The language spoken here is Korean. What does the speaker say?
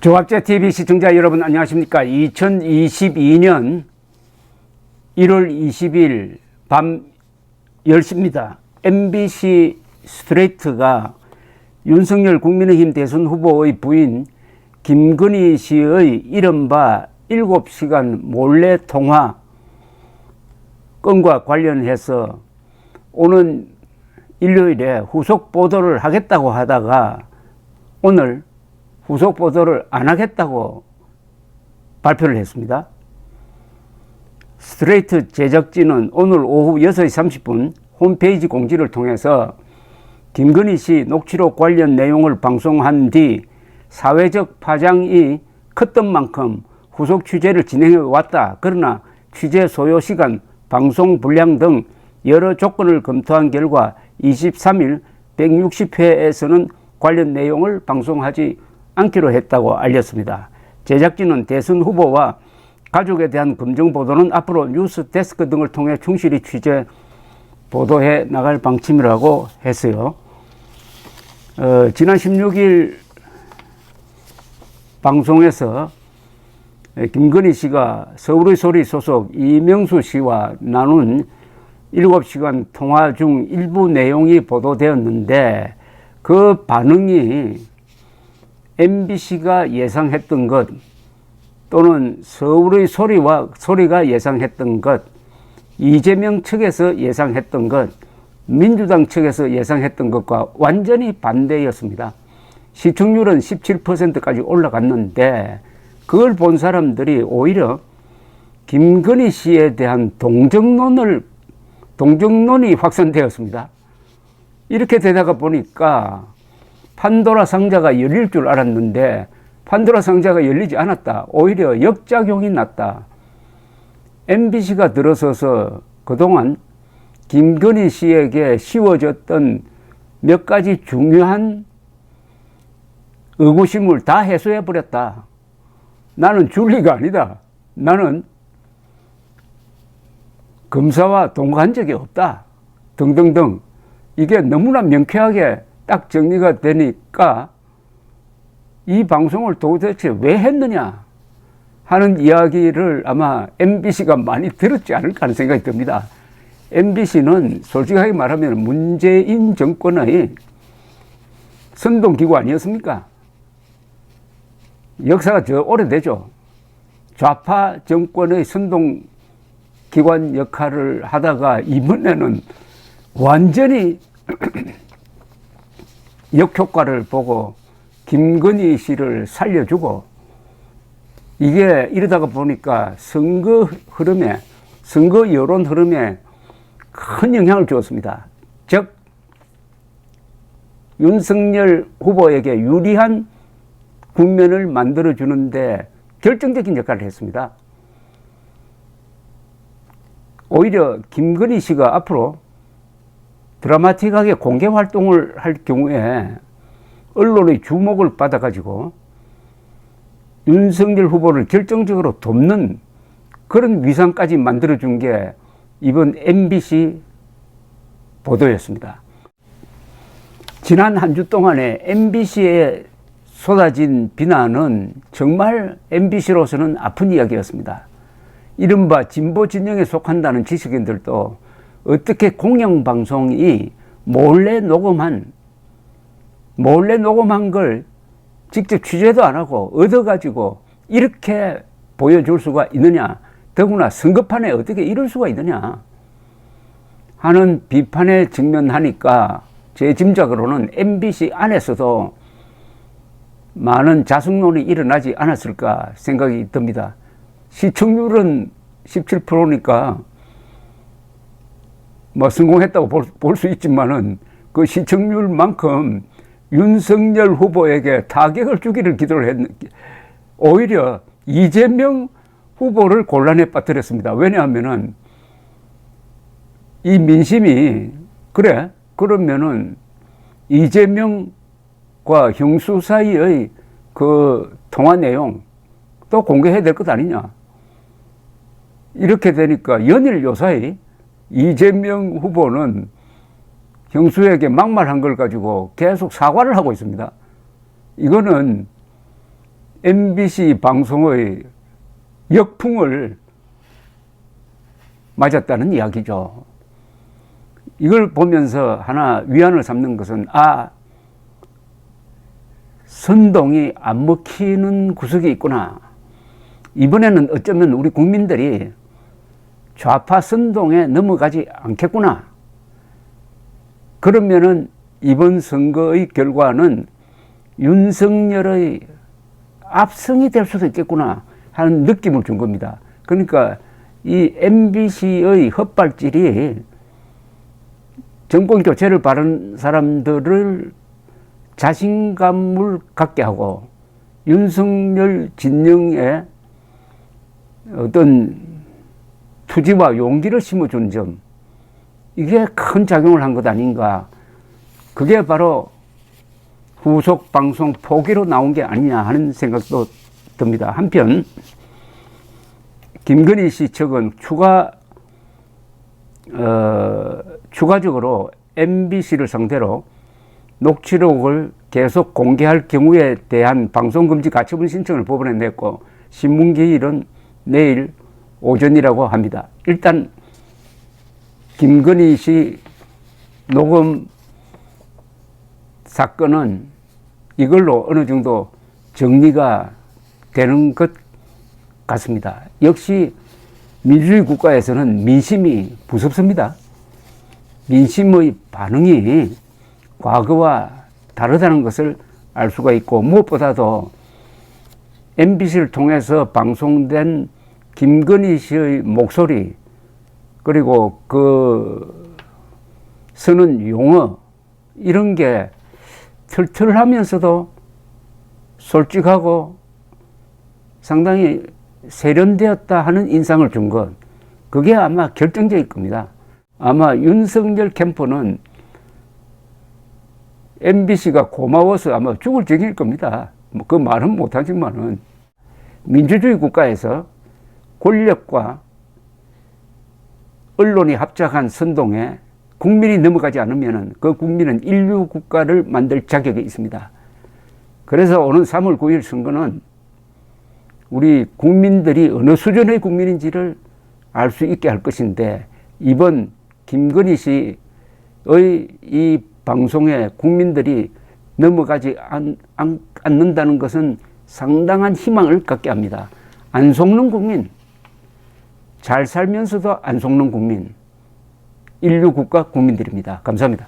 조합제TV 시청자 여러분 안녕하십니까. 2022년 1월 20일 밤 10시입니다. MBC 스트레이트가 윤석열 국민의힘 대선 후보의 부인 김건희 씨의 이른바 7시간 몰래 통화 건과 관련해서 오는 일요일에 후속 보도를 하겠다고 하다가 오늘 후속 보도를 안 하겠다고 발표를 했습니다. 스트레이트 제작진은 오늘 오후 6시 30분 홈페이지 공지를 통해서 김건희 씨 녹취록 관련 내용을 방송한 뒤 사회적 파장이 컸던 만큼 후속 취재를 진행해 왔다. 그러나 취재 소요 시간, 방송 분량 등 여러 조건을 검토한 결과 23일 160회에서는 관련 내용을 방송하지 않기로 했다고 알렸습니다. 제작진은 대선 후보와 가족에 대한 검증 보도는 앞으로 뉴스 데스크 등을 통해 충실히 취재 보도해 나갈 방침이라고 했어요. 지난 16일 방송에서 김건희 씨가 서울의 소리 소속 이명수 씨와 나눈 7시간 통화 중 일부 내용이 보도되었는데 그 반응이 MBC가 예상했던 것 또는 서울의 소리가 예상했던 것, 이재명 측에서 예상했던 것, 민주당 측에서 예상했던 것과 완전히 반대였습니다. 시청률은 17%까지 올라갔는데 그걸 본 사람들이 오히려 김건희 씨에 대한 동정론이 확산되었습니다. 이렇게 되다가 보니까 판도라 상자가 열릴 줄 알았는데 판도라 상자가 열리지 않았다. 오히려 역작용이 났다. MBC가 들어서서 그동안 김건희 씨에게 씌워졌던 몇 가지 중요한 의구심을 다 해소해버렸다. 나는 줄리가 아니다. 나는 검사와 동거한 적이 없다. 등등등. 이게 너무나 명쾌하게 딱 정리가 되니까 이 방송을 도대체 왜 했느냐 하는 이야기를 아마 MBC가 많이 들었지 않을까 하는 생각이 듭니다. MBC는 솔직하게 말하면 문재인 정권의 선동기구 아니었습니까? 역사가 저 오래되죠. 좌파 정권의 선동기관 역할을 하다가 이번에는 완전히 역효과를 보고 김건희 씨를 살려주고 이게 이러다가 보니까 선거 여론 흐름에 큰 영향을 주었습니다. 즉 윤석열 후보에게 유리한 국면을 만들어주는데 결정적인 역할을 했습니다. 오히려 김건희 씨가 앞으로 드라마틱하게 공개 활동을 할 경우에 언론의 주목을 받아가지고 윤석열 후보를 결정적으로 돕는 그런 위상까지 만들어준 게 이번 MBC 보도였습니다. 지난 한 주 동안에 MBC에 쏟아진 비난은 정말 MBC로서는 아픈 이야기였습니다. 이른바 진보 진영에 속한다는 지식인들도 어떻게 공영방송이 몰래 녹음한 걸 직접 취재도 안 하고 얻어가지고 이렇게 보여줄 수가 있느냐, 더구나 선거판에 어떻게 이럴 수가 있느냐 하는 비판에 직면하니까 제 짐작으로는 MBC 안에서도 많은 자숙론이 일어나지 않았을까 생각이 듭니다. 시청률은 17%니까 뭐 성공했다고 볼 수 있지만은 그 시청률만큼 윤석열 후보에게 타격을 주기를 기도를 했는데 오히려 이재명 후보를 곤란에 빠뜨렸습니다. 왜냐하면은 이 민심이 그러면은 이재명과 형수 사이의 그 통화 내용 또 공개해야 될 것 아니냐. 이렇게 되니까 연일 요사이 이재명 후보는 형수에게 막말한 걸 가지고 계속 사과를 하고 있습니다. 이거는 MBC 방송의 역풍을 맞았다는 이야기죠. 이걸 보면서 하나 위안을 삼는 것은, 선동이 안 먹히는 구석이 있구나. 이번에는 어쩌면 우리 국민들이 좌파 선동에 넘어가지 않겠구나. 그러면은 이번 선거의 결과는 윤석열의 압승이 될 수도 있겠구나 하는 느낌을 준 겁니다. 그러니까 이 MBC의 헛발질이 정권 교체를 바라는 사람들을 자신감을 갖게 하고 윤석열 진영에 어떤 투지와 용기를 심어준 점, 이게 큰 작용을 한 것 아닌가. 그게 바로 후속 방송 포기로 나온 게 아니냐 하는 생각도 듭니다. 한편 김건희 씨 측은 추가적으로 MBC를 상대로 녹취록을 계속 공개할 경우에 대한 방송금지 가처분 신청을 법원에 냈고, 신문기일은 내일 오전이라고 합니다. 일단 김건희 씨 녹음 사건은 이걸로 어느 정도 정리가 되는 것 같습니다. 역시 민주주의 국가에서는 민심이 무섭습니다. 민심의 반응이 과거와 다르다는 것을 알 수가 있고, 무엇보다도 MBC를 통해서 방송된 김건희 씨의 목소리, 그리고 그 쓰는 용어, 이런 게 털털하면서도 솔직하고 상당히 세련되었다 하는 인상을 준 것, 그게 아마 결정적일 겁니다. 아마 윤석열 캠프는 MBC가 고마워서 아마 죽을 지경일 겁니다. 그 말은 못하지만은, 민주주의 국가에서 권력과 언론이 합작한 선동에 국민이 넘어가지 않으면 그 국민은 인류 국가를 만들 자격이 있습니다. 그래서 오는 3월 9일 선거는 우리 국민들이 어느 수준의 국민인지를 알 수 있게 할 것인데, 이번 김건희 씨의 이 방송에 국민들이 넘어가지 않는다는 것은 상당한 희망을 갖게 합니다. 안 속는 국민, 잘 살면서도 안 속는 국민, 인류 국가 국민들입니다. 감사합니다.